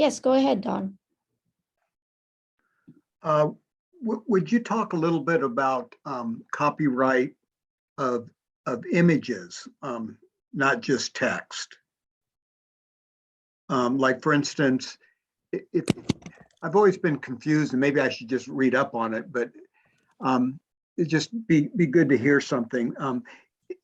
Yes, go ahead, Don. Would you talk a little bit about copyright of images, not just text? Like, for instance, if I've always been confused, and maybe I should just read up on it, but it'd just be good to hear something.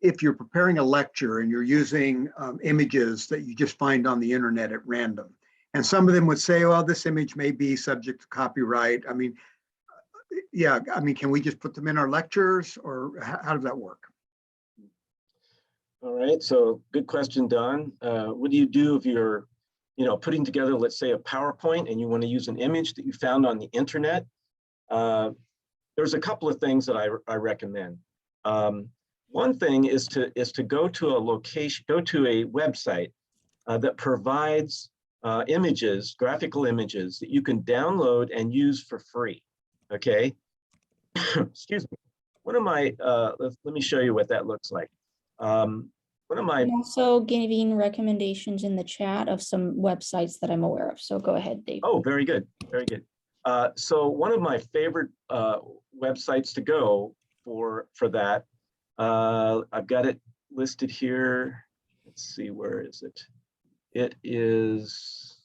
If you're preparing a lecture and you're using images that you just find on the internet at random, and some of them would say, well, this image may be subject to copyright. I mean, yeah, I mean, can we just put them in our lectures, or how does that work? All right, so good question, Don. What do you do if you're, putting together, let's say, a PowerPoint and you want to use an image that you found on the internet? There's a couple of things that I recommend. One thing is to go to a location, go to a website that provides images, graphical images that you can download and use for free. Okay. Excuse me. One of my, let me show you what that looks like. One of my, I'm also giving recommendations in the chat of some websites that I'm aware of. So go ahead, Dave. oh, very good. Very good. So one of my favorite websites to go for that, I've got it listed here. Let's see, where is it? It is,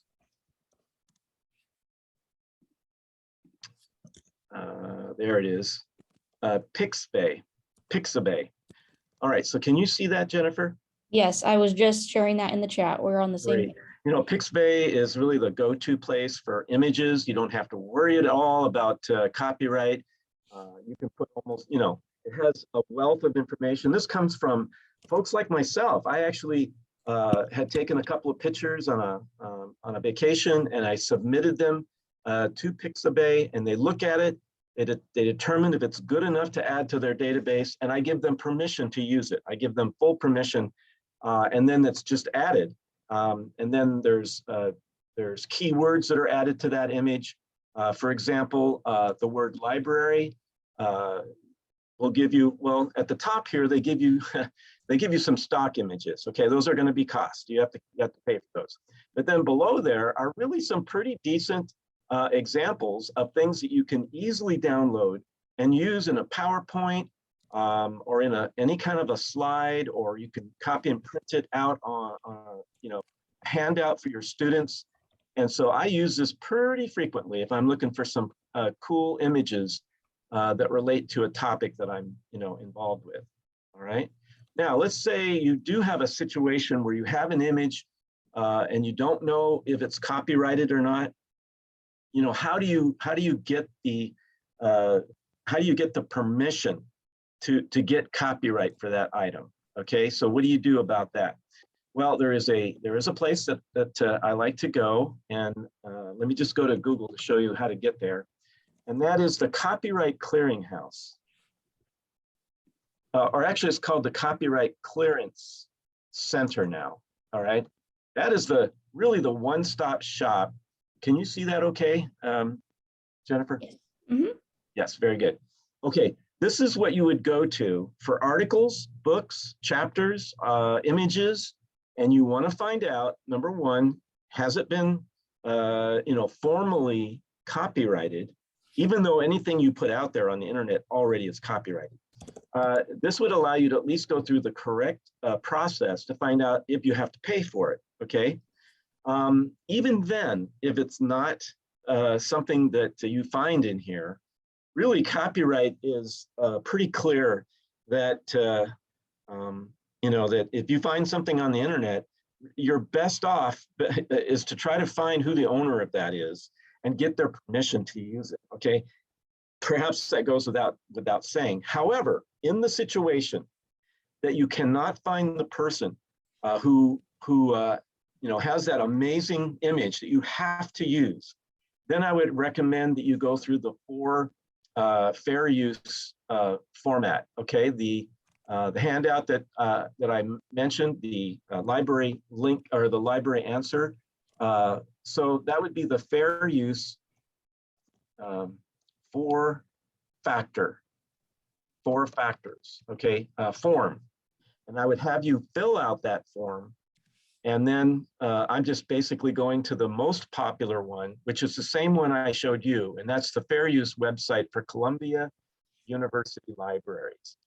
there it is, Pixabay. All right, so can you see that, Jennifer? Yes, I was just sharing that in the chat. We're on the same. Great. Pixabay is really the go-to place for images. You don't have to worry at all about copyright. You can put almost, it has a wealth of information. This comes from folks like myself. I actually had taken a couple of pictures on a vacation, and I submitted them to Pixabay, and they look at it. They determine if it's good enough to add to their database, and I give them permission to use it. I give them full permission, and then it's just added. And then there's keywords that are added to that image. For example, the word library will give you, well, at the top here, they give you some stock images. Okay, those are going to be cost. You have to pay for those. But then below there are really some pretty decent examples of things that you can easily download and use in a PowerPoint or in any kind of a slide, or you can copy and print it out on a handout for your students. And so I use this pretty frequently if I'm looking for some cool images that relate to a topic that I'm involved with. All right. Now let's say you do have a situation where you have an image and you don't know if it's copyrighted or not. How do you get the permission to get copyright for that item? Okay, so what do you do about that? Well, there is a place that I like to go, and let me just go to Google to show you how to get there, and that is the Copyright Clearinghouse, or actually it's called the Copyright Clearance Center now. All right, that is really the one-stop shop. Can you see that okay, Jennifer? Yes. Mm-hmm. Yes, very good. Okay, this is what you would go to for articles, books, chapters, images, and you want to find out, number one, has it been, formally copyrighted, even though anything you put out there on the internet already is copyrighted. This would allow you to at least go through the correct process to find out if you have to pay for it, okay? Even then, if it's not something that you find in here, really copyright is pretty clear that, that if you find something on the internet, you're best off is to try to find who the owner of that is and get their permission to use it, okay? Perhaps that goes without saying. However, in the situation that you cannot find the person who has that amazing image that you have to use, then I would recommend that you go through the 4 fair use format. Okay, the handout that I mentioned, the library link or the library answer. So that would be the fair use 4 factors. Okay, form, and I would have you fill out that form And then I'm just basically going to the most popular one, which is the same one I showed you, and that's the fair use website for Columbia University Libraries.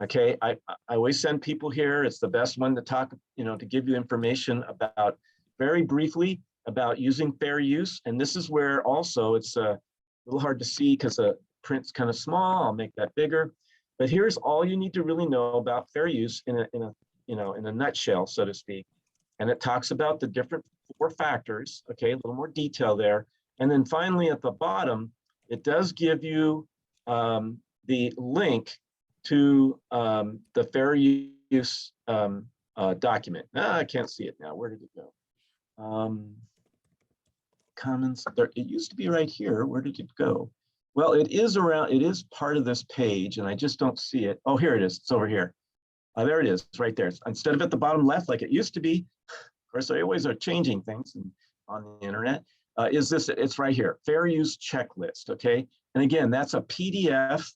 Okay, I always send people here. It's the best one to talk, to give you information about, very briefly, about using fair use. And this is where also it's a little hard to see because the print's kind of small. I'll make that bigger. But here's all you need to really know about fair use in a nutshell, so to speak. And it talks about the different 4 factors. Okay, a little more detail there. And then finally at the bottom, it does give you the link to the fair use document. I can't see it now. Where did it go? Comments there. It used to be right here. Where did it go? Well, it is around. It is part of this page, and I just don't see it. Oh, here it is. It's over here. There it is, right there. Instead of at the bottom left, like it used to be. Of course, they always are changing things on the internet. It's right here. Fair use checklist. Okay, and again, that's a PDF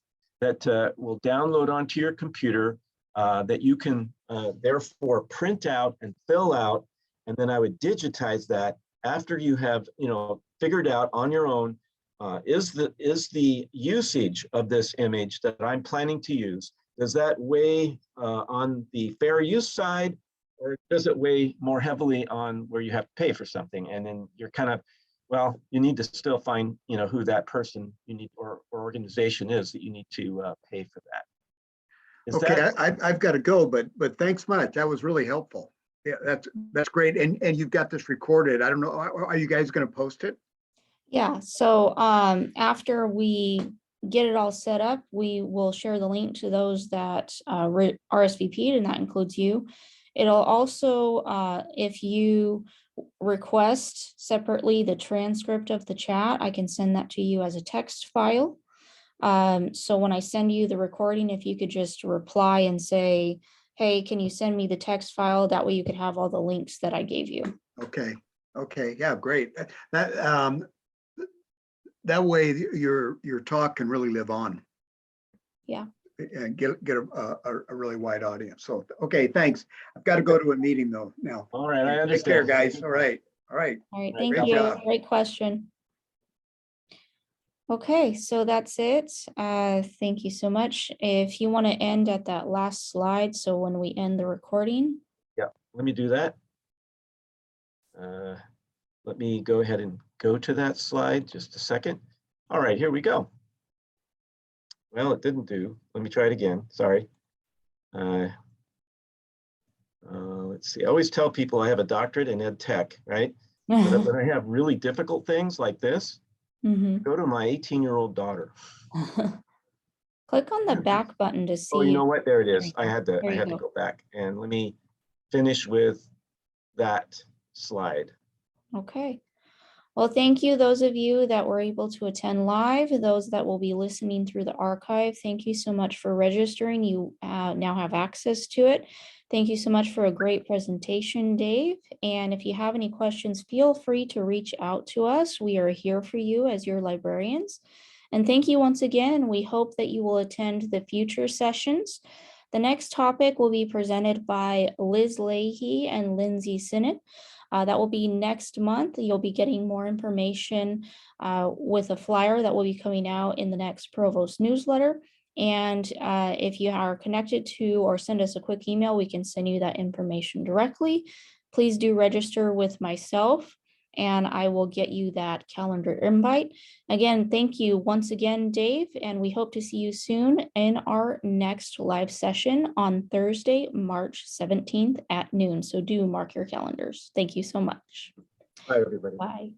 that will download onto your computer that you can therefore print out and fill out, and then I would digitize that after you have figured out on your own is the usage of this image that I'm planning to use, does that weigh on the fair use side, or does it weigh more heavily on where you have to pay for something? And then you're kind of, well, you need to still find who that person you need or organization is that you need to pay for that. Okay, I've got to go, but thanks much. That was really helpful. Yeah, that's great. And you've got this recorded. I don't know, are you guys going to post it? Yeah, so after we get it all set up, we will share the link to those that RSVP'd, and that includes you. It'll also, if you request separately the transcript of the chat, I can send that to you as a text file. So when I send you the recording, if you could just reply and say, hey, can you send me the text file? That way you could have all the links that I gave you. Okay. Yeah, great. That way your talk can really live on. Yeah. And get a really wide audience. So, okay, thanks. I've got to go to a meeting though now. All right, I understand. Take care, guys. All right. All right, thank Great you. job. Great question. Okay, so that's it. Thank you so much. If you want to end at that last slide, so when we end the recording. Yeah, let me do that. Let me go ahead and go to that slide, just a second. All right, here we go. Well, it didn't do. Let me try it again, sorry. Let's see, I always tell people I have a doctorate in ed tech, right? But when I have really difficult things like this, go to my 18-year-old daughter. Click on the back button to see. Oh, you know what? There it is. I had to go back, and let me finish with that slide. Okay. Well, thank you, those of you that were able to attend live, those that will be listening through the archive. Thank you so much for registering. You now have access to it. Thank you so much for a great presentation, Dave. And if you have any questions, feel free to reach out to us. We are here for you as your librarians. And thank you once again. We hope that you will attend the future sessions. The next topic will be presented by Liz Leahy and Lindsay Sinnott. That will be next month. You'll be getting more information with a flyer that will be coming out in the next Provost newsletter. And if you are connected to or send us a quick email, we can send you that information directly. Please do register with myself, and I will get you that calendar invite. Again, thank you once again, Dave, and we hope to see you soon in our next live session on Thursday, March 17th at noon. So do mark your calendars. Thank you so much. Bye, everybody. Bye.